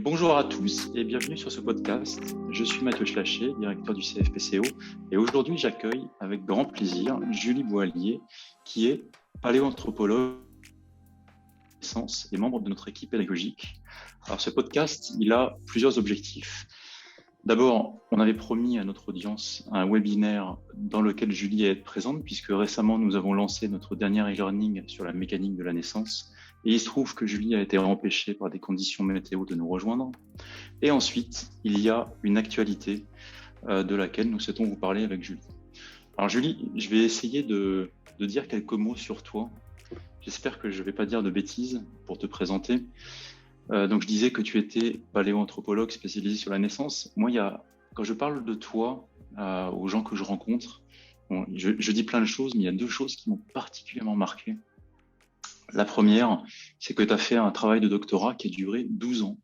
Bonjour à tous et bienvenue sur ce podcast. Je suis Mathieu Schlacher, directeur du CFPCO, et aujourd'hui j'accueille avec grand plaisir Julie Boallier, qui est paléoanthropologue et membre de notre équipe pédagogique. Alors ce podcast, il a plusieurs objectifs. D'abord, on avait promis à notre audience un webinaire dans lequel Julie est présente, puisque récemment nous avons lancé notre dernier e-learning sur la mécanique de la naissance. Et il se trouve que Julie a été empêchée par des conditions météo de nous rejoindre. Et ensuite, il y a une actualité de laquelle nous souhaitons vous parler avec Julie. Alors Julie, je vais essayer de dire quelques mots sur toi. J'espère que je ne vais pas dire de bêtises pour te présenter. Donc je disais que tu étais paléoanthropologue spécialisé sur la naissance. Moi, quand je parle de toi aux gens que je rencontre, je dis plein de choses, mais il y a deux choses qui m'ont particulièrement marqué. La première, c'est que tu as fait un travail de doctorat qui a duré 12 ans.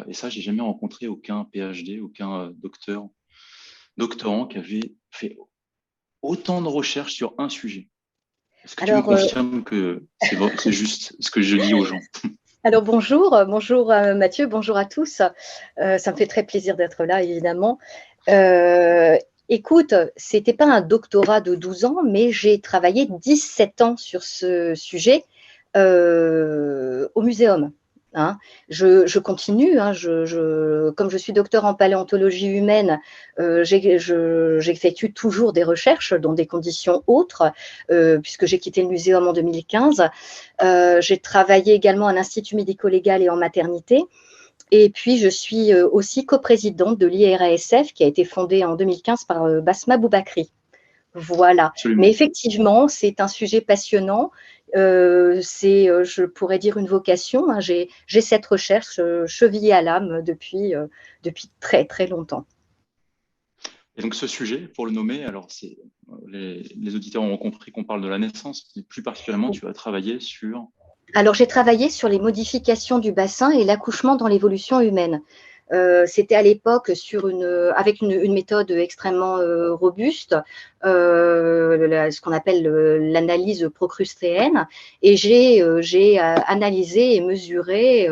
Et ça, j'ai jamais rencontré aucun PhD, aucun doctorant qui avait fait autant de recherches sur un sujet. Est-ce que tu me confirmes que c'est juste ce que je dis aux gens? Alors bonjour Mathieu, bonjour à tous. Ça me fait très plaisir d'être là, évidemment. Écoute, c'était pas un doctorat de 12 ans, mais j'ai travaillé 17 ans sur ce sujet au muséum. Hein. Je continue, hein, comme je suis docteur en paléontologie humaine, j'effectue toujours des recherches dans des conditions autres, puisque j'ai quitté le muséum en 2015. J'ai travaillé également à l'Institut médico-légal et en maternité. Et puis, je suis aussi coprésidente de l'IRASF qui a été fondée en 2015 par Basma Boubakri. Voilà. Absolument. Mais effectivement, c'est un sujet passionnant. Je pourrais dire une vocation. Hein. J'ai cette recherche chevillée à l'âme depuis très, très longtemps. Et donc ce sujet, pour le nommer, alors les auditeurs ont compris qu'on parle de la naissance, mais plus particulièrement, tu as travaillé sur… Alors, j'ai travaillé sur les modifications du bassin et l'accouchement dans l'évolution humaine. C'était à l'époque avec une méthode extrêmement robuste, ce qu'on appelle l'analyse procrustéenne, et j'ai analysé et mesuré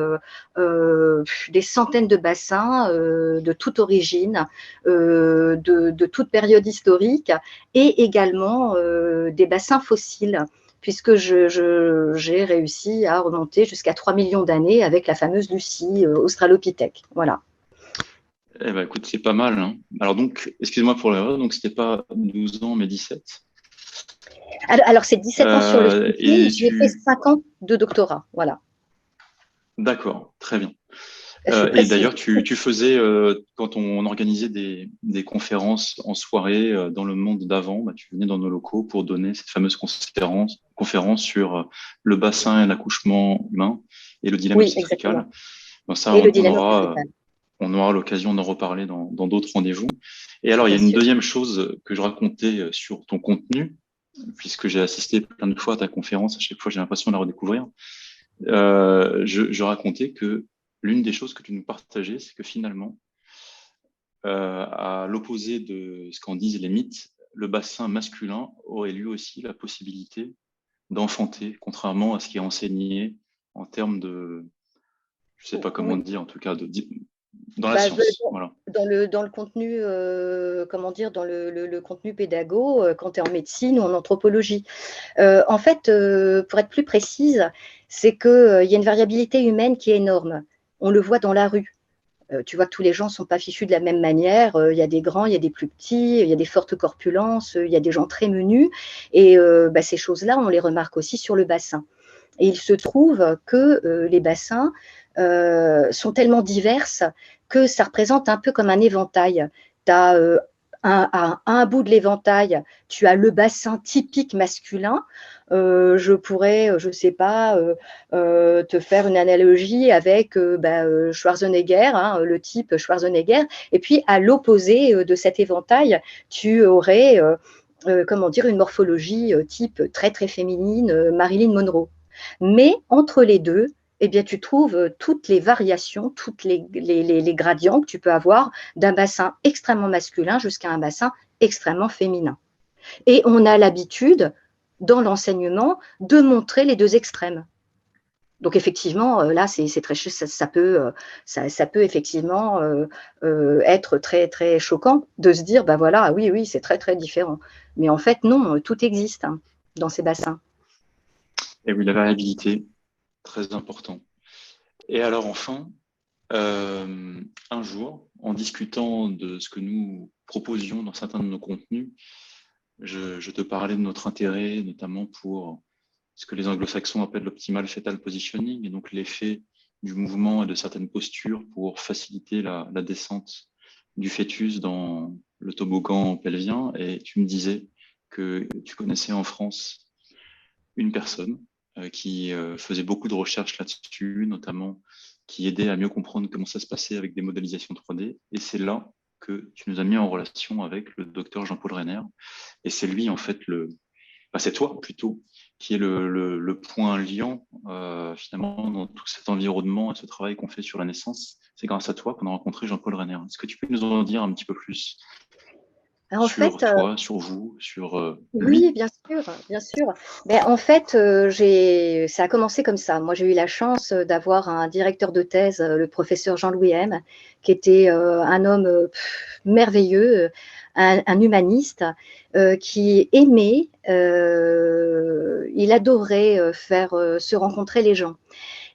des centaines de bassins de toute origine, de toute période historique, et également des bassins fossiles, puisque j'ai réussi à remonter jusqu'à 3 millions d'années avec la fameuse Lucie australopithèque. Voilà. Eh ben, écoute, c'est pas mal. Hein. Alors donc, excuse-moi pour l'erreur, donc c'était pas 12 ans, mais 17. Alors c'est 17 ans sur le sujet, j'ai fait 5 ans de doctorat. Voilà. D'accord, très bien. Et d'ailleurs, tu faisais, quand on organisait des conférences en soirée dans le monde d'avant, bah, tu venais dans nos locaux pour donner cette fameuse conférence sur le bassin et l'accouchement humain et le dilemme obstétrical. Donc ça, on aura l'occasion d'en reparler dans d'autres rendez-vous. Et alors, il y a une deuxième chose que je racontais sur ton contenu, puisque j'ai assisté plein de fois à ta conférence, à chaque fois j'ai l'impression de la redécouvrir. Je racontais que l'une des choses que tu nous partageais, c'est que finalement, à l'opposé de ce qu'en disent les mythes, le bassin masculin aurait lui aussi la possibilité d'enfanter, contrairement à ce qui est enseigné en termes de, je sais pas comment dire, en tout cas, dans la science. Voilà. Dans le contenu, dans le contenu pédago, quand tu es en médecine ou en anthropologie. En fait, pour être plus précise, c'est qu'il y a une variabilité humaine qui est énorme. On le voit dans la rue. Tu vois que tous les gens ne sont pas fichus de la même manière. Il y a des grands, il y a des plus petits, il y a des fortes corpulences, il y a des gens très menus. Et ces choses-là, on les remarque aussi sur le bassin. Et il se trouve que les bassins sont tellement diverses que ça représente un peu comme un éventail. Tu as à un bout de l'éventail, tu as le bassin typique masculin. Je pourrais, je ne sais pas, te faire une analogie avec Schwarzenegger, hein, le type Schwarzenegger. Et puis, à l'opposé de cet éventail, tu aurais une morphologie type très, très féminine, Marilyn Monroe. Mais entre les deux, eh bien, tu trouves toutes les variations, toutes les gradients que tu peux avoir d'un bassin extrêmement masculin jusqu'à un bassin extrêmement féminin. Et on a l'habitude, dans l'enseignement, de montrer les deux extrêmes. Donc effectivement, là, c'est très, ça peut effectivement être très très choquant de se dire, bah voilà, ah oui, oui, c'est très très différent. Mais en fait, non, tout existe hein, dans ces bassins. Et oui, la variabilité, très important. Et alors enfin, un jour, en discutant de ce que nous proposions dans certains de nos contenus, je te parlais de notre intérêt, notamment pour ce que les anglo-saxons appellent l'optimal fetal positioning, et donc l'effet du mouvement et de certaines postures pour faciliter la descente du fœtus dans le toboggan pelvien. Et tu me disais que tu connaissais en France une personne qui faisait beaucoup de recherches là-dessus, notamment qui aidait à mieux comprendre comment ça se passait avec des modélisations 3D. Et c'est là que tu nous as mis en relation avec le docteur Jean-Paul Reiner. Et c'est lui, en fait, c'est toi plutôt, qui est le point liant finalement dans tout cet environnement et ce travail qu'on fait sur la naissance. C'est grâce à toi qu'on a rencontré Jean-Paul Reiner. Est-ce que tu peux nous en dire un petit peu plus En fait, sur toi, sur vous, sur oui, lui? bien sûr, bien sûr. Ben, en fait, ça a commencé comme ça. Moi, j'ai eu la chance d'avoir un directeur de thèse, le professeur Jean-Louis M, qui était un homme merveilleux, un humaniste, qui aimait, il adorait faire se rencontrer les gens.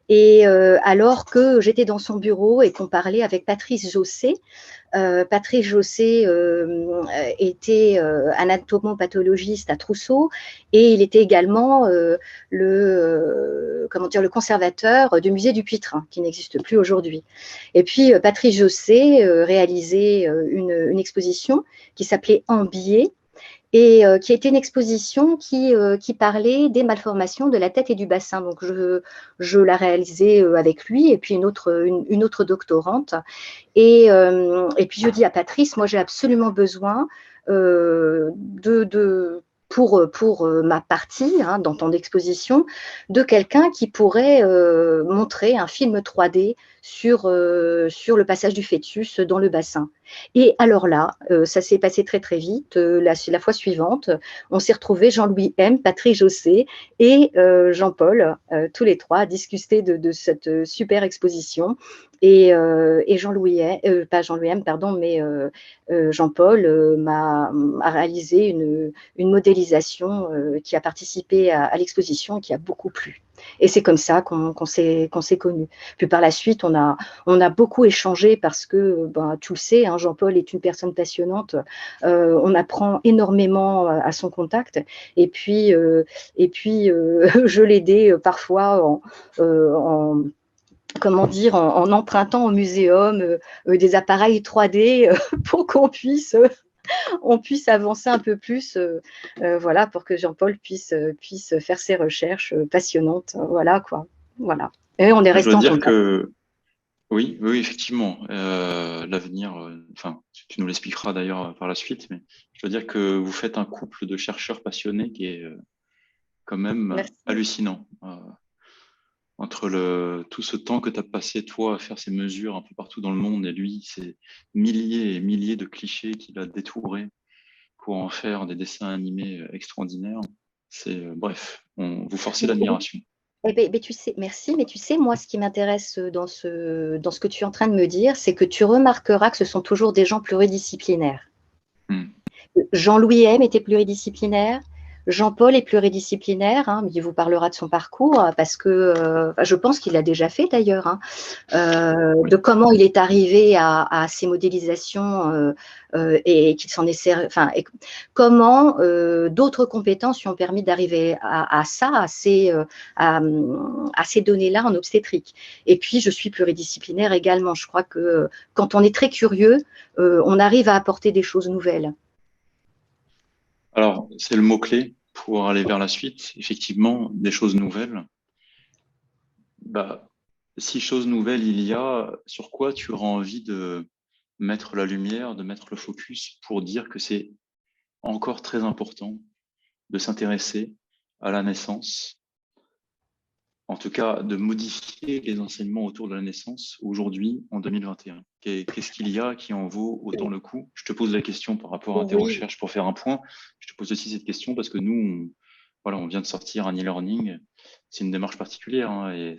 Et alors que j'étais dans son bureau et qu'on parlait avec Patrice Jossé, Patrice Jossé était anatomopathologiste à Trousseau et il était également le conservateur du musée du Puitrin, qui n'existe plus aujourd'hui. Et puis Patrice Jossé réalisait une exposition qui s'appelait En biais, et qui était une exposition qui parlait des malformations de la tête et du bassin. Donc, je la réalisais avec lui et puis une autre doctorante. Et puis, je dis à Patrice, moi, j'ai absolument besoin pour ma partie hein, dans ton exposition, de quelqu'un qui pourrait montrer un film 3D sur le passage du fœtus dans le bassin. Et alors là, ça s'est passé très très vite. La fois suivante, on s'est retrouvés, Jean-Louis M, Patrick Jossé et Jean-Paul, tous les trois, à discuter de cette super exposition. Et Jean-Louis M, pas Jean-Louis M, pardon, mais Jean-Paul a réalisé une modélisation qui a participé à l'exposition et qui a beaucoup plu. Et c'est comme ça qu'on s'est connus. Puis par la suite, on a beaucoup échangé parce que, ben, tu le sais, hein, Jean-Paul est une personne passionnante. On apprend énormément à son contact. Et puis, je l'aidais parfois en comment dire, en empruntant au muséum des appareils 3D pour on puisse avancer un peu plus, voilà, pour que Jean-Paul puisse faire ses recherches passionnantes, voilà quoi, voilà. Et on est Je resté dois en dire contact. que oui, oui, effectivement, l'avenir, enfin, tu nous l'expliqueras d'ailleurs par la suite, mais je dois dire que vous faites un couple de chercheurs passionnés qui est quand même Merci. hallucinant. Entre tout ce temps que tu as passé, toi, à faire ces mesures un peu partout dans le monde, et lui, ces milliers et milliers de clichés qu'il a détourés pour en faire des dessins animés extraordinaires, bref, vous forcez l'admiration. Eh ben, tu sais, merci, mais tu sais, moi, ce qui m'intéresse dans ce que tu es en train de me dire, c'est que tu remarqueras que ce sont toujours des gens pluridisciplinaires. Hmm. Jean-Louis M était pluridisciplinaire. Jean-Paul est pluridisciplinaire, hein, il vous parlera de son parcours parce que je pense qu'il l'a déjà fait d'ailleurs, hein, Oui. de comment il est arrivé à ces modélisations et qu'il s'en est servi, enfin, et comment d'autres compétences lui ont permis d'arriver à ça, à ces données-là en obstétrique. Et puis, je suis pluridisciplinaire également. Je crois que quand on est très curieux, on arrive à apporter des choses nouvelles. Alors, c'est le mot-clé pour aller vers la suite. Effectivement, des choses nouvelles. Bah, si choses nouvelles il y a, sur quoi tu auras envie de mettre la lumière, de mettre le focus pour dire que c'est encore très important de s'intéresser à la naissance, en tout cas de modifier les enseignements autour de la naissance aujourd'hui, en 2021. Qu'est-ce qu'il y a qui en vaut autant le coup? Je te pose la question par rapport à tes Oui, recherches pour faire un point. Je te pose aussi cette question parce que nous, voilà, on vient de sortir un e-learning c'est une démarche particulière, hein, et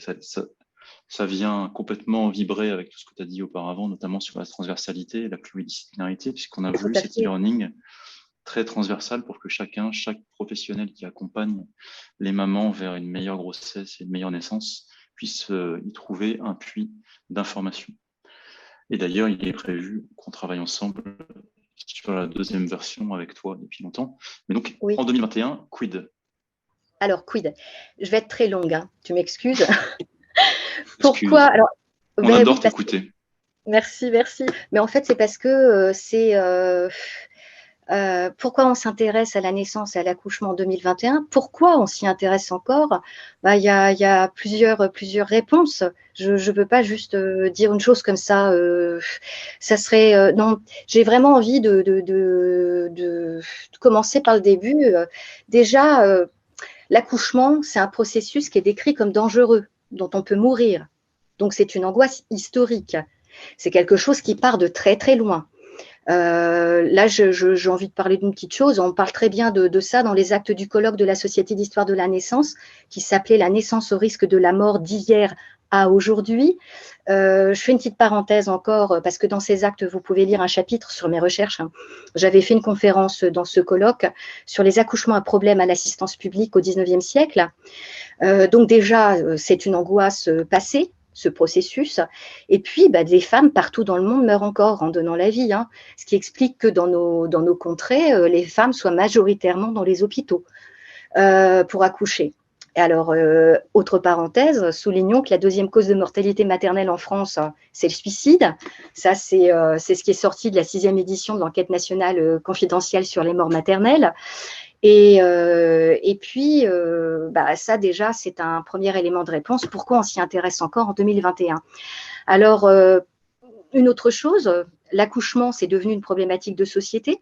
ça vient complètement vibrer avec tout ce que tu as dit auparavant, notamment sur la transversalité et la pluridisciplinarité, puisqu'on a Tout voulu à cet fait. e-learning très transversal pour que chaque professionnel qui accompagne les mamans vers une meilleure grossesse et une meilleure naissance puisse y trouver un puits d'information. Et d'ailleurs, il est prévu qu'on travaille ensemble sur la deuxième version avec toi depuis longtemps. Mais donc, Oui. en 2021, quid? Alors, quid? Je vais être très longue, hein. Tu m'excuses. Pourquoi? Excuse. Alors, On ben oui, adore t'écouter. merci, merci. Mais en fait, c'est parce que pourquoi on s'intéresse à la naissance et à l'accouchement en 2021? Pourquoi on s'y intéresse encore? Bah, il y a plusieurs réponses. Je ne peux pas juste dire une chose comme ça. Ça serait non. J'ai vraiment envie de commencer par le début. Déjà, l'accouchement, c'est un processus qui est décrit comme dangereux, dont on peut mourir. Donc, c'est une angoisse historique. C'est quelque chose qui part de très, très loin. Là, j'ai envie de parler d'une petite chose. On parle très bien de ça dans les actes du colloque de la Société d'histoire de la naissance, qui s'appelait La naissance au risque de la mort d'hier à aujourd'hui. Je fais une petite parenthèse encore, parce que dans ces actes, vous pouvez lire un chapitre sur mes recherches. J'avais fait une conférence dans ce colloque sur les accouchements à problème à l'assistance publique au XIXe siècle. Donc déjà, c'est une angoisse passée, ce processus. Et puis, bah, des femmes partout dans le monde meurent encore en donnant la vie, hein. Ce qui explique que dans nos contrées, les femmes soient majoritairement dans les hôpitaux pour accoucher. Et alors, autre parenthèse, soulignons que la deuxième cause de mortalité maternelle en France, c'est le suicide. Ça, c'est ce qui est sorti de la 6e édition de l'enquête nationale confidentielle sur les morts maternelles. Et puis, bah, ça déjà, c'est un premier élément de réponse. Pourquoi on s'y intéresse encore en 2021? Alors, une autre chose, l'accouchement, c'est devenu une problématique de société.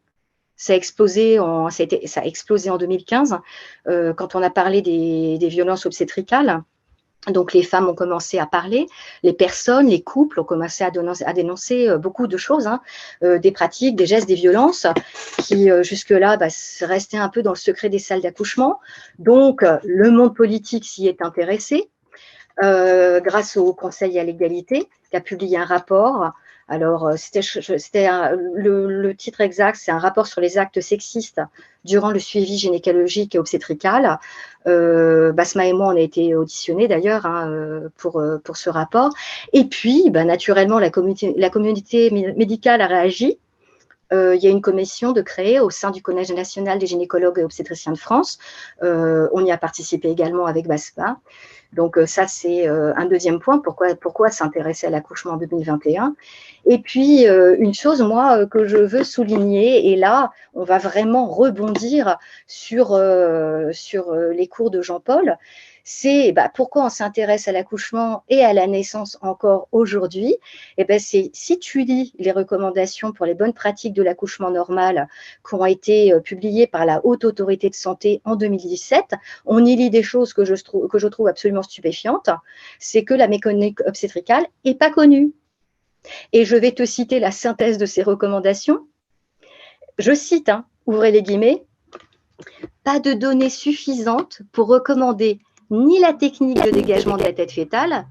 Ça a explosé en 2015 quand on a parlé des violences obstétricales. Donc, les femmes ont commencé à parler, les personnes, les couples ont commencé à dénoncer beaucoup de choses, hein, des pratiques, des gestes, des violences qui, jusque-là, bah, restaient un peu dans le secret des salles d'accouchement. Donc, le monde politique s'y est intéressé grâce au Conseil à l'égalité, qui a publié un rapport. Alors, le titre exact, c'est un rapport sur les actes sexistes durant le suivi gynécologique et obstétrical. Basma et moi, on a été auditionnés d'ailleurs, hein, pour ce rapport. Et puis, bah, naturellement, la communauté médicale a réagi. Il y a une commission de créer au sein du Collège national des gynécologues et obstétriciens de France. On y a participé également avec BASPA. Donc, ça, c'est un deuxième point. Pourquoi s'intéresser à l'accouchement en 2021? Et puis, une chose, moi, que je veux souligner, et là, on va vraiment rebondir sur les cours de Jean-Paul, c'est pourquoi on s'intéresse à l'accouchement et à la naissance encore aujourd'hui. Et c'est si tu lis les recommandations pour les bonnes pratiques de l'accouchement normal qui ont été publiées par la Haute Autorité de Santé en 2017, on y lit des choses que je trouve absolument stupéfiantes. C'est que la mécanique obstétricale n'est pas connue. Et je vais te citer la synthèse de ces recommandations. Je cite, hein, ouvrez les guillemets, pas de données suffisantes pour recommander ni la technique de dégagement de la tête fœtale,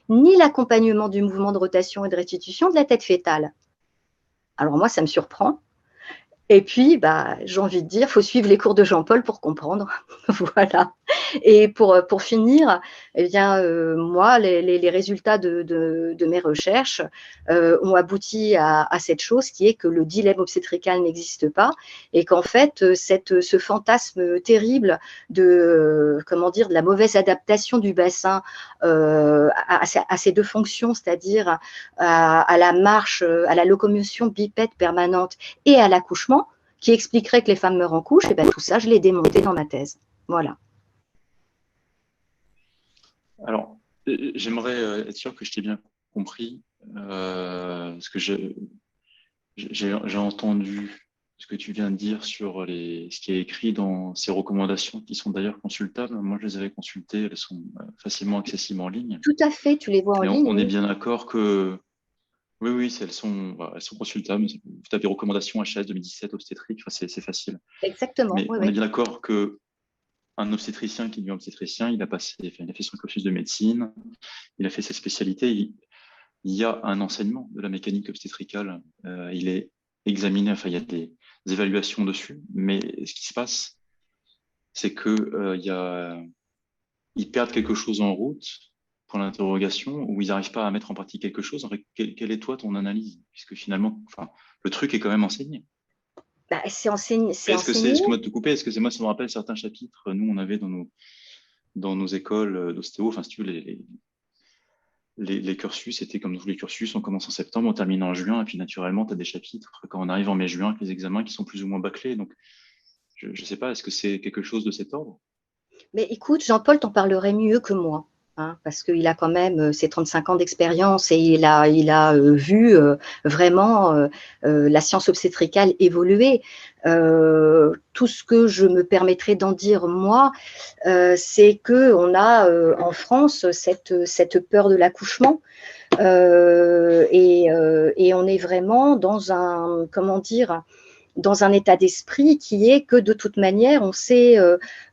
ni l'accompagnement du mouvement de rotation et de restitution de la tête fœtale. Alors moi, ça me surprend. Et puis, j'ai envie de dire, il faut suivre les cours de Jean-Paul pour comprendre. Voilà. Et pour finir, eh bien, moi, les résultats de mes recherches ont abouti à cette chose qui est que le dilemme obstétrical n'existe pas et qu'en fait, ce fantasme terrible de la mauvaise adaptation du bassin à ces deux fonctions, c'est-à-dire à la marche, à la locomotion bipède permanente et à l'accouchement, qui expliquerait que les femmes meurent en couche, et tout ça, je l'ai démonté dans ma thèse. Voilà. Alors, j'aimerais être sûr que je t'ai bien compris, parce que j'ai entendu ce que tu viens de dire sur ce qui est écrit dans ces recommandations, qui sont d'ailleurs consultables. Moi, je les avais consultées, elles sont facilement accessibles en ligne. Tout à fait, tu les vois en Mais ligne. on est bien d'accord que oui, elles sont consultables. Vous tapez recommandations HS 2017 obstétrique, c'est facile. Exactement. Mais Oui, on est oui. bien d'accord que un obstétricien qui devient obstétricien, il a fait son cursus de médecine, il a fait ses spécialités. Il y a un enseignement de la mécanique obstétricale. Il est examiné, enfin, il y a des évaluations dessus, mais ce qui se passe, c'est que ils perdent quelque chose en route pour l'interrogation, ou ils n'arrivent pas à mettre en pratique quelque chose. En fait, quelle est toi ton analyse? Puisque finalement, enfin, le truc est quand même enseigné. Bah, c'est enseigné. Excuse-moi de te couper, excusez-moi, ça me rappelle certains chapitres, nous, on avait dans nos écoles d'ostéo, enfin, si tu veux, les cursus, c'était comme tous les cursus, on commence en septembre, on termine en juin, et puis naturellement, tu as des chapitres quand on arrive en mai-juin, avec les examens qui sont plus ou moins bâclés. Donc, je ne sais pas, est-ce que c'est quelque chose de cet ordre? Mais écoute, Jean-Paul t'en parlerait mieux que moi, hein, parce qu'il a quand même ses 35 ans d'expérience et il a vu vraiment la science obstétricale évoluer. Tout ce que je me permettrai d'en dire, moi, c'est qu'on a en France cette peur de l'accouchement. Et on est vraiment dans un, comment dire, dans un état d'esprit qui est que de toute manière, on sait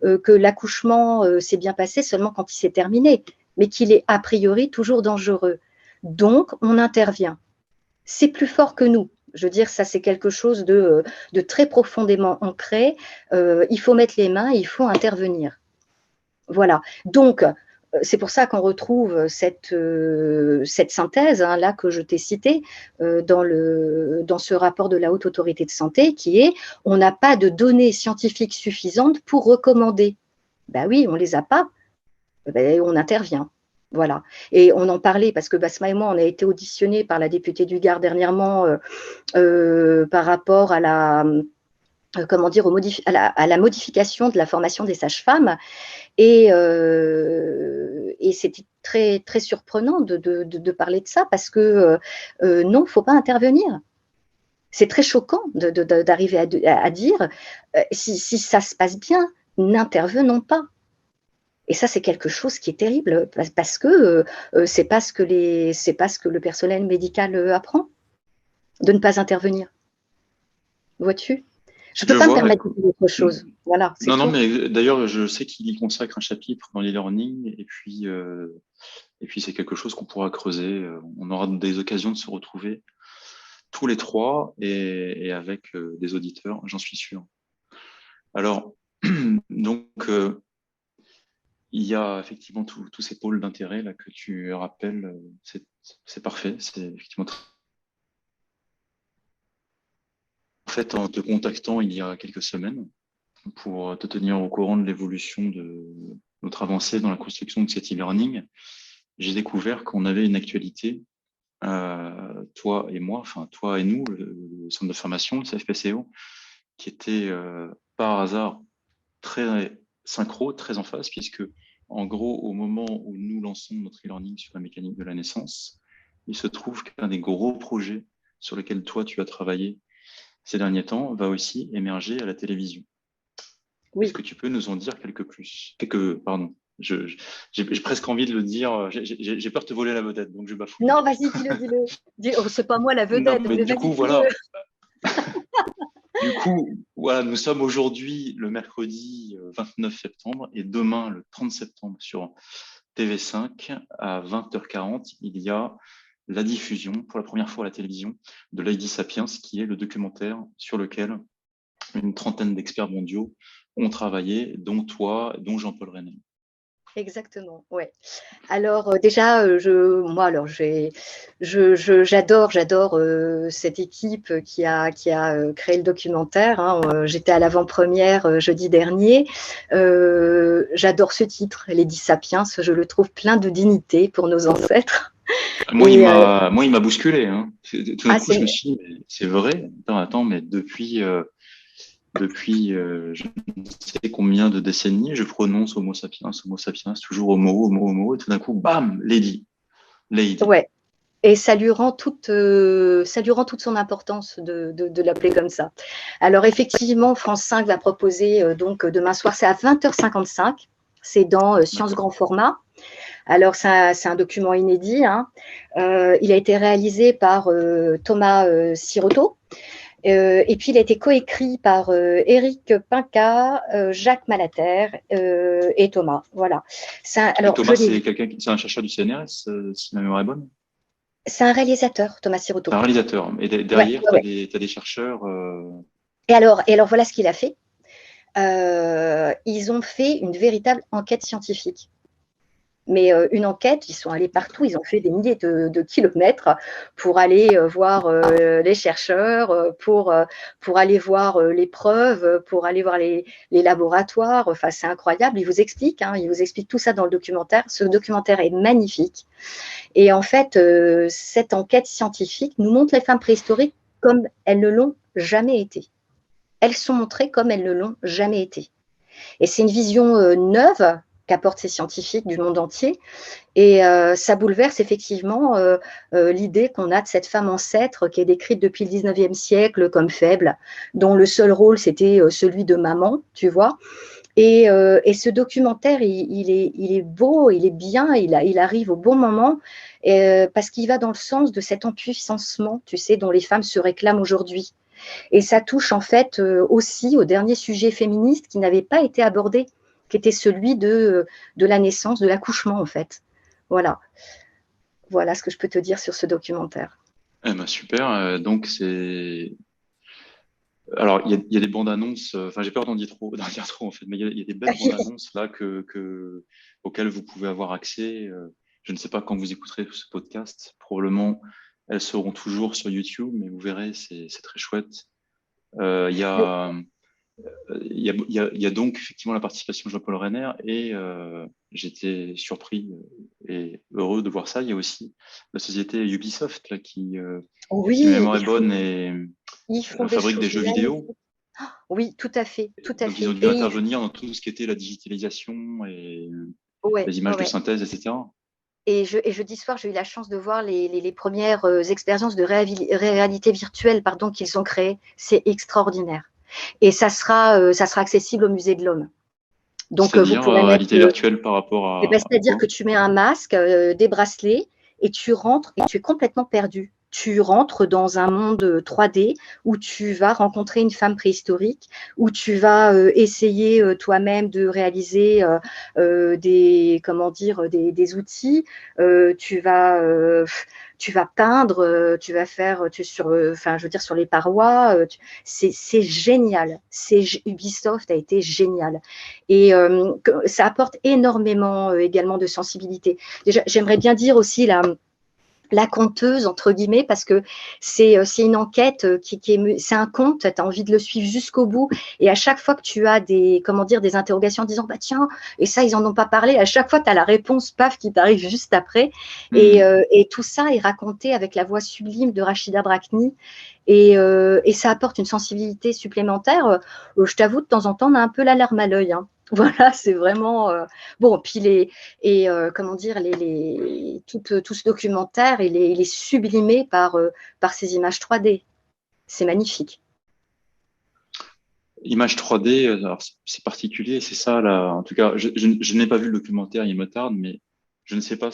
que l'accouchement s'est bien passé seulement quand il s'est terminé, mais qu'il est a priori toujours dangereux. Donc, on intervient. C'est plus fort que nous. Je veux dire, ça, c'est quelque chose de très profondément ancré. Il faut mettre les mains, il faut intervenir. Voilà. Donc, c'est pour ça qu'on retrouve cette synthèse là que je t'ai citée dans ce rapport de la Haute Autorité de Santé qui est on n'a pas de données scientifiques suffisantes pour recommander. Ben oui, on ne les a pas, ben, on intervient. Voilà. Et on en parlait parce que Basma et moi, on a été auditionnés par la députée du Gard dernièrement par rapport à comment dire, à la modification de la formation des sages-femmes. Et c'était très, très surprenant de parler de ça parce que non, il ne faut pas intervenir. C'est très choquant d'arriver à dire si ça se passe bien, n'intervenons pas. Et ça, c'est quelque chose qui est terrible parce que c'est pas ce que le personnel médical apprend, de ne pas intervenir. Vois-tu? Je ne peux pas me permettre de dire autre chose. Voilà, c'est non, tout. non, mais d'ailleurs, je sais qu'il y consacre un chapitre dans l'e-learning, et puis c'est quelque chose qu'on pourra creuser. On aura des occasions de se retrouver tous les trois et avec des auditeurs, j'en suis sûr. Alors, donc, il y a effectivement tous ces pôles d'intérêt là que tu rappelles. C'est parfait. C'est effectivement. En fait, en te contactant il y a quelques semaines pour te tenir au courant de l'évolution de notre avancée dans la construction de cet e-learning, j'ai découvert qu'on avait une actualité, toi et moi, enfin toi et nous, le centre de formation, le CFPCO, qui était par hasard très synchro, très en phase, puisque en gros, au moment où nous lançons notre e-learning sur la mécanique de la naissance, il se trouve qu'un des gros projets sur lesquels toi tu as travaillé ces derniers temps va aussi émerger à la télévision. Oui. Est-ce que tu peux nous en dire pardon, j'ai presque envie de le dire, j'ai peur de te voler la vedette, donc je bafoue. Non, vas-y, dis-le. Oh, c'est pas moi la vedette. Non, mais du coup, voilà. Du coup, voilà, nous sommes aujourd'hui le mercredi 29 septembre et demain, le 30 septembre, sur TV5 à 20h40, il y a la diffusion pour la première fois à la télévision de Lady Sapiens, qui est le documentaire sur lequel une trentaine d'experts mondiaux ont travaillé, dont toi, dont Jean-Paul Renel. Exactement, ouais. Alors déjà, j'adore cette équipe qui a créé le documentaire. Hein. J'étais à l'avant-première jeudi dernier. J'adore ce titre, Lady Sapiens. Je le trouve plein de dignité pour nos ancêtres. Moi, il m'a bousculé. Hein. Tout d'un coup, je me suis dit, mais c'est vrai. Attends, mais depuis je ne sais combien de décennies, je prononce Homo sapiens, toujours homo, et tout d'un coup, bam, Lady. Ouais. Et ça lui rend toute son importance de l'appeler comme ça. Alors effectivement, France 5 va proposer donc demain soir, c'est à 20h55, c'est dans Science Grand Format. Alors c'est un document inédit, hein. Il a été réalisé par Thomas Siroto. Et puis, il a été coécrit par Éric Pinca, Jacques Malater et Thomas. Voilà. Et Alors, Thomas, c'est un chercheur du CNRS, si ma mémoire est bonne. c'est un réalisateur, Thomas Un Siroto. réalisateur. Et Ouais, derrière, ouais, tu as, ouais. t'as des chercheurs. Et alors, voilà ce qu'il a fait. Ils ont fait une véritable enquête scientifique. Mais une enquête, ils sont allés partout, ils ont fait des milliers de kilomètres pour aller voir les chercheurs, pour aller voir les preuves, pour aller voir les laboratoires. Enfin, c'est incroyable. Ils vous expliquent, hein, ils vous expliquent tout ça dans le documentaire. Ce documentaire est magnifique. Et en fait, cette enquête scientifique nous montre les femmes préhistoriques comme elles ne l'ont jamais été. Elles sont montrées comme elles ne l'ont jamais été. Et c'est une vision neuve qu'apportent ces scientifiques du monde entier. Et ça bouleverse effectivement l'idée qu'on a de cette femme ancêtre qui est décrite depuis le 19e siècle comme faible, dont le seul rôle, c'était celui de maman, tu vois. Et ce documentaire, il est beau, il est bien, il arrive au bon moment, parce qu'il va dans le sens de cet empuissancement, tu sais, dont les femmes se réclament aujourd'hui. Et ça touche en fait aussi au dernier sujet féministe qui n'avait pas été abordé, qui était celui de la naissance, de l'accouchement en fait. Voilà. Voilà ce que je peux te dire sur ce documentaire. Eh ben, super. Donc, c'est. Alors, il y a des bandes annonces. Enfin, j'ai peur d'en dire trop, en fait, mais il y a des belles bandes annonces là auxquelles vous pouvez avoir accès. Je ne sais pas quand vous écouterez ce podcast. Probablement, elles seront toujours sur YouTube, mais vous verrez, c'est très chouette. Il y a. Il y a donc effectivement la participation de Jean-Paul Renner et j'étais surpris et heureux de voir ça. Il y a aussi la société Ubisoft là, qui, si ma Oui, mémoire est bonne, et, ils font des fabrique des choses jeux vidéo. magnifiques. Oui, tout à fait, tout à Donc ils ont fait. dû intervenir dans tout ce qui était la digitalisation et Ouais, les ouais, images de ouais. synthèse, etc. Et jeudi soir, j'ai eu la chance de voir les premières expériences de réalité virtuelle pardon, qu'ils ont créées. C'est extraordinaire. Et ça sera accessible au Musée de l'Homme. Donc, vous C'est-à-dire pourrez mettre, réalité virtuelle par rapport à c'est-à-dire quoi? que tu mets un masque, des bracelets, et tu rentres et tu es complètement perdu. Tu rentres dans un monde 3D où tu vas rencontrer une femme préhistorique, où tu vas essayer toi-même de réaliser comment dire, des outils. Tu vas peindre, tu vas faire enfin, je veux dire, sur les parois. C'est génial. Ubisoft a été génial. Et ça apporte énormément également de sensibilité. Déjà, j'aimerais bien dire aussi la conteuse, entre guillemets, parce que c'est une enquête c'est un conte, tu as envie de le suivre jusqu'au bout, et à chaque fois que tu as des interrogations en disant, bah tiens, et ça, ils en ont pas parlé, à chaque fois, tu as la réponse, paf, qui t'arrive juste après, et tout ça est raconté avec la voix sublime de Rachida Brakni, et ça apporte une sensibilité supplémentaire. Je t'avoue, de temps en temps, on a un peu la larme à l'œil, hein. Voilà, c'est vraiment bon. Puis comment dire, tout ce documentaire, il est sublimé par ces images 3D. C'est magnifique. Image 3D, alors c'est particulier, c'est ça là. En tout cas, je n'ai pas vu le documentaire, il me tarde, mais je ne sais pas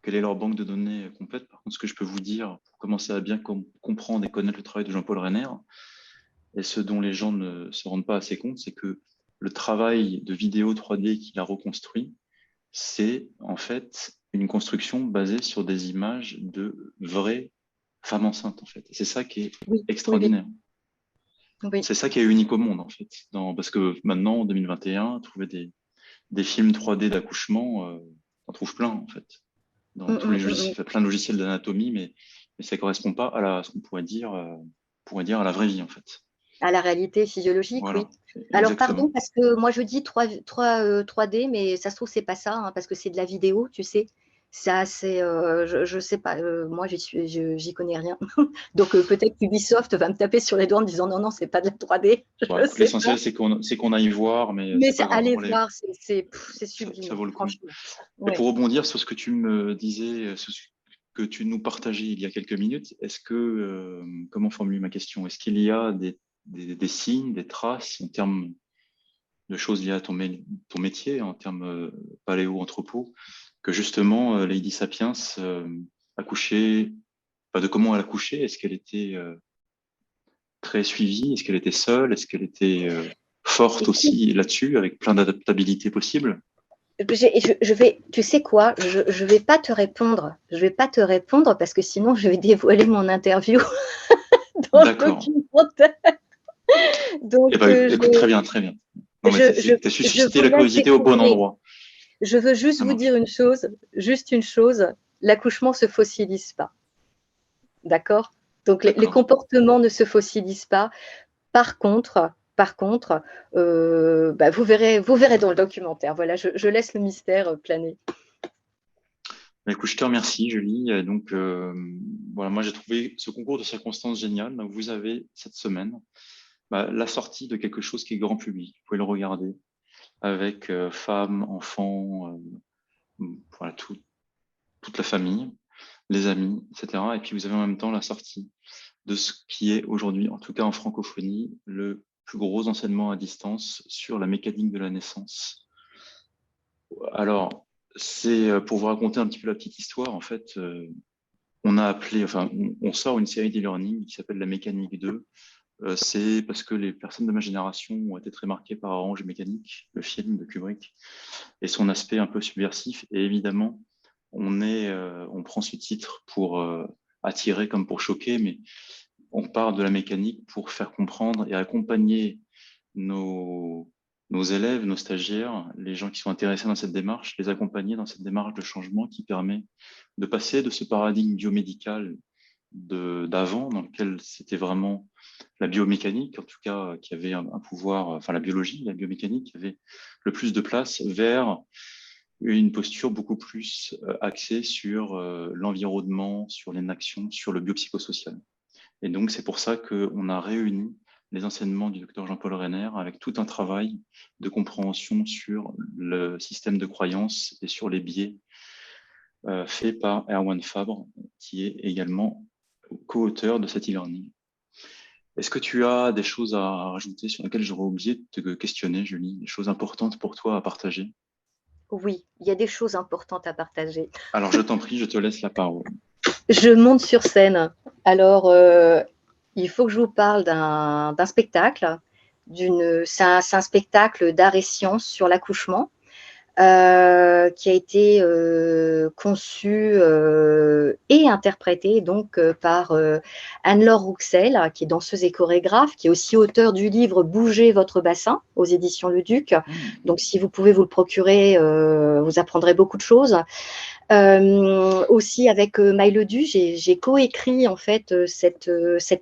quelle est leur banque de données complète. Par contre, ce que je peux vous dire, pour commencer à bien comprendre et connaître le travail de Jean-Paul Renner, et ce dont les gens ne se rendent pas assez compte, c'est que le travail de vidéo 3D qu'il a reconstruit, c'est en fait une construction basée sur des images de vraies femmes enceintes, en fait. C'est ça qui est Oui, oui, oui, extraordinaire. oui. C'est ça qui est unique au monde, en fait. Parce que maintenant, en 2021, trouver des films 3D d'accouchement, on trouve plein, en fait. Dans tous les logiciels, il y a plein de logiciels d'anatomie, mais ça correspond pas à ce qu'on pourrait dire à la vraie vie, en fait. À la réalité physiologique, oui. Voilà, Alors, pardon, exactement. parce que moi, je dis 3D, mais ça se trouve, c'est pas ça, hein, parce que c'est de la vidéo, tu sais. Ça, je sais pas, moi, j'y connais rien. Donc, peut-être qu'Ubisoft va me taper sur les doigts en me disant non, non, c'est pas de la 3D. Bon, Je écoute, sais pas. l'essentiel, c'est qu'on aille voir, mais Mais c'est pas grave. allez On les, voir, c'est ça sublime, vaut le coup. franchement. Et Oui. pour rebondir sur ce que tu me disais, sur ce que tu nous partageais il y a quelques minutes, comment formuler ma question? Est-ce qu'il y a des signes, des traces en termes de choses liées à ton métier, en termes paléo-anthropo, que justement Lady Sapiens accouchait, pas de comment elle accouchait, est-ce qu'elle était très suivie? Est-ce qu'elle était seule? Est-ce qu'elle était forte aussi là-dessus, avec plein d'adaptabilité possible? Je vais, tu sais quoi, je vais pas te répondre. Je vais pas te répondre parce que sinon je vais dévoiler mon interview dans le D'accord. documentaire. Eh Donc, ben, écoute, très bien, très bien. Non, mais t'as je suscité vous la laisse curiosité au bon découvrir. endroit. Je veux juste Ça vous marche. dire une chose, l'accouchement se fossilise pas. D'accord? Donc, les D'accord. comportements ne se fossilisent pas. Par contre, bah, vous verrez dans le documentaire. Voilà, je laisse le mystère planer. Bah, écoute, je te remercie, Julie. Donc, voilà, moi, j'ai trouvé ce concours de circonstances génial. Donc, vous avez cette semaine la sortie de quelque chose qui est grand public. Vous pouvez le regarder avec femmes, enfants, voilà, toute la famille, les amis, etc. Et puis, vous avez en même temps la sortie de ce qui est aujourd'hui, en tout cas en francophonie, le plus gros enseignement à distance sur la mécanique de la naissance. Alors, c'est pour vous raconter un petit peu la petite histoire. En fait, on sort une série d'e-learning qui s'appelle la mécanique 2. C'est parce que les personnes de ma génération ont été très marquées par Orange Mécanique, le film de Kubrick, et son aspect un peu subversif. Et évidemment, on prend ce titre pour attirer comme pour choquer, mais on part de la mécanique pour faire comprendre et accompagner nos, nos élèves, nos stagiaires, les gens qui sont intéressés dans cette démarche, les accompagner dans cette démarche de changement qui permet de passer de ce paradigme biomédical d'avant, dans lequel c'était vraiment la biomécanique, en tout cas, qui avait un pouvoir, enfin la biologie, la biomécanique, qui avait le plus de place, vers une posture beaucoup plus axée sur l'environnement, sur l'inaction, sur le biopsychosocial. Et donc, c'est pour ça qu'on a réuni les enseignements du docteur Jean-Paul Renner avec tout un travail de compréhension sur le système de croyance et sur les biais fait par Erwan Fabre, qui est également co-auteur de cet e-learning. Est-ce que tu as des choses à rajouter sur lesquelles j'aurais oublié de te questionner, Julie, des choses importantes pour toi à partager? Oui, il y a des choses importantes à partager. Alors, je t'en prie, je te laisse la parole. Je monte sur scène. Alors, il faut que je vous parle d'un spectacle. C'est un spectacle d'art et sciences sur l'accouchement. Qui a été conçu et interprété donc par Anne-Laure Rouxel, qui est danseuse et chorégraphe, qui est aussi auteure du livre Bougez votre bassin aux éditions Le Duc. Donc, si vous pouvez vous le procurer, vous apprendrez beaucoup de choses. Aussi avec Maï Ledu, j'ai coécrit en fait cette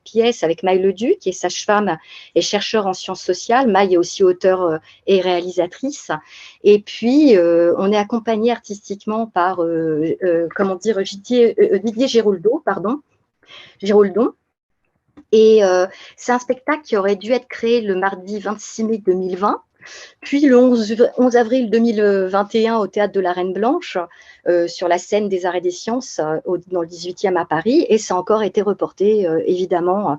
pièce avec Maï Ledu, qui est sage-femme et chercheur en sciences sociales. Maï est aussi auteure et réalisatrice. Et puis, on est accompagné artistiquement par, Didier Giroldon. Et c'est un spectacle qui aurait dû être créé le mardi 26 mai 2020. Puis le 11 avril 2021 au Théâtre de la Reine Blanche, sur la scène des Arts et des Sciences, dans le 18e à Paris, et ça a encore été reporté, évidemment,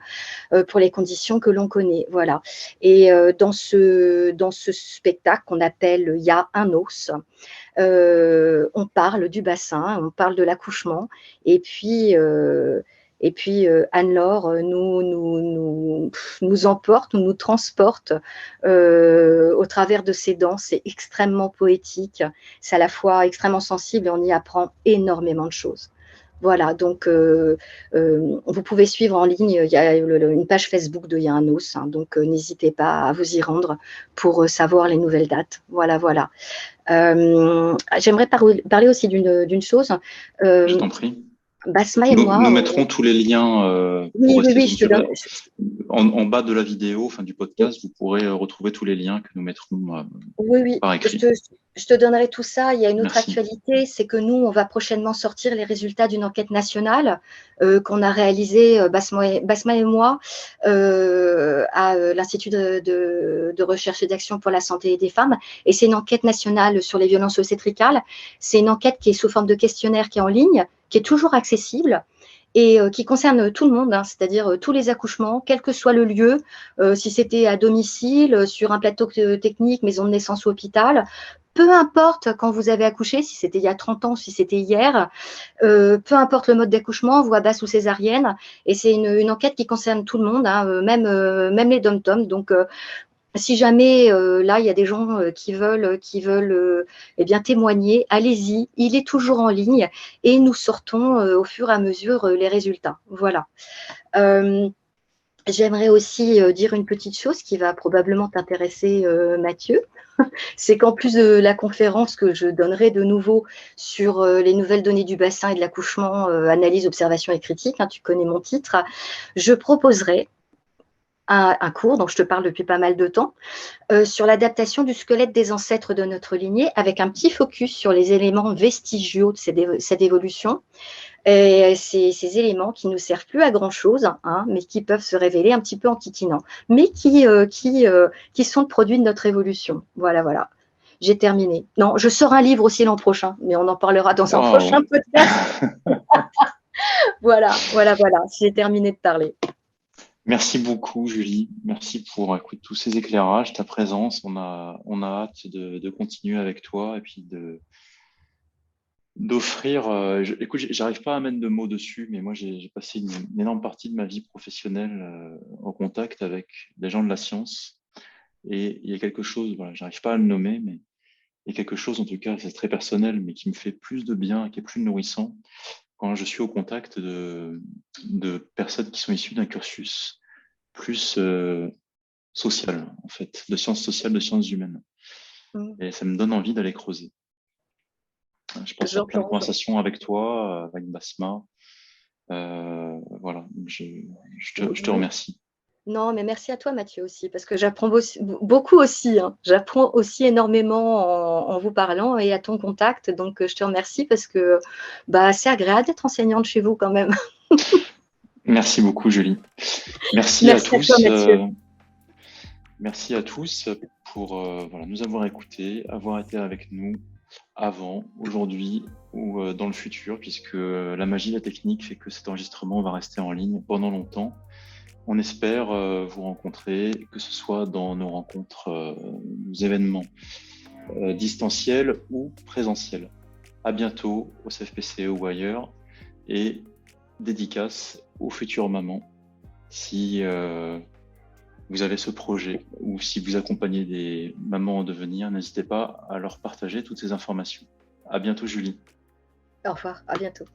pour les conditions que l'on connaît. Voilà. Et dans ce spectacle qu'on appelle Il y a un os, on parle du bassin, on parle de l'accouchement, et puis Anne-Laure nous emporte, nous transporte au travers de ses danses. C'est extrêmement poétique, c'est à la fois extrêmement sensible et on y apprend énormément de choses. Voilà, donc vous pouvez suivre en ligne, il y a une page Facebook de Il y a un os, hein, donc n'hésitez pas à vous y rendre pour savoir les nouvelles dates. Voilà, voilà. J'aimerais parler aussi d'une chose. Je t'en prie. Basma et Nous moi, mettrons tous les liens pour oui, rester je te donne. en bas de la vidéo, enfin du podcast, vous pourrez retrouver tous les liens que nous mettrons Oui, par écrit. je te donnerai tout ça. Il y a une autre Merci. actualité, c'est que nous, on va prochainement sortir les résultats d'une enquête nationale qu'on a réalisée, Basma et moi, à l'Institut de recherche et d'action pour la santé des femmes. Et c'est une enquête nationale sur les violences obstétricales. C'est une enquête qui est sous forme de questionnaire, qui est en ligne, qui est toujours accessible et qui concerne tout le monde, hein, c'est-à-dire tous les accouchements, quel que soit le lieu, si c'était à domicile, sur un plateau technique, maison de naissance ou hôpital, peu importe quand vous avez accouché, si c'était il y a 30 ans, si c'était hier, peu importe le mode d'accouchement, voix basse ou césarienne, et c'est une enquête qui concerne tout le monde, hein, même les dom-toms. Donc, si jamais là il y a des gens qui veulent eh bien témoigner, allez-y, il est toujours en ligne et nous sortons au fur et à mesure les résultats. Voilà. J'aimerais aussi dire une petite chose qui va probablement t'intéresser, Mathieu. C'est qu'en plus de la conférence que je donnerai de nouveau sur les nouvelles données du bassin et de l'accouchement, analyse, observation et critique, hein, tu connais mon titre, je proposerai un cours dont je te parle depuis pas mal de temps, sur l'adaptation du squelette des ancêtres de notre lignée, avec un petit focus sur les éléments vestigiaux de cette évolution. Et ces éléments qui ne nous servent plus à grand-chose, hein, mais qui peuvent se révéler un petit peu enquiquinants, mais qui sont le produit de notre évolution. Voilà, voilà. J'ai terminé. Non, je sors un livre aussi l'an prochain, mais on en parlera dans un prochain podcast. Voilà, voilà, voilà. J'ai terminé de parler. Merci beaucoup, Julie. Merci pour écoute, tous ces éclairages, ta présence. On a hâte de continuer avec toi et puis d'offrir. Écoute, j'arrive pas à mettre de mots dessus, mais moi, j'ai passé une énorme partie de ma vie professionnelle en contact avec des gens de la science. Et il y a quelque chose, voilà, j'arrive pas à le nommer, mais il y a quelque chose, en tout cas, c'est très personnel, mais qui me fait plus de bien, qui est plus nourrissant quand je suis au contact de personnes qui sont issues d'un cursus plus social, en fait, de sciences sociales, de sciences humaines. Et ça me donne envie d'aller creuser. Je pense à plein de conversations avec toi, avec Basma. Voilà, je te remercie. Non, mais merci à toi, Mathieu, aussi, parce que j'apprends beaucoup aussi. Hein. J'apprends aussi énormément en vous parlant et à ton contact. Donc, je te remercie parce que c'est agréable d'être enseignante chez vous quand même. Merci beaucoup, Julie. Merci à tous. À toi, Mathieu. Merci à tous pour nous avoir écoutés, avoir été avec nous avant, aujourd'hui ou dans le futur, puisque la magie de la technique fait que cet enregistrement va rester en ligne pendant longtemps. On espère vous rencontrer, que ce soit dans nos rencontres, nos événements distanciels ou présentiels. À bientôt au CFPCE ou ailleurs, et dédicace aux futures mamans. Si vous avez ce projet ou si vous accompagnez des mamans en devenir, n'hésitez pas à leur partager toutes ces informations. À bientôt, Julie. Au revoir, à bientôt.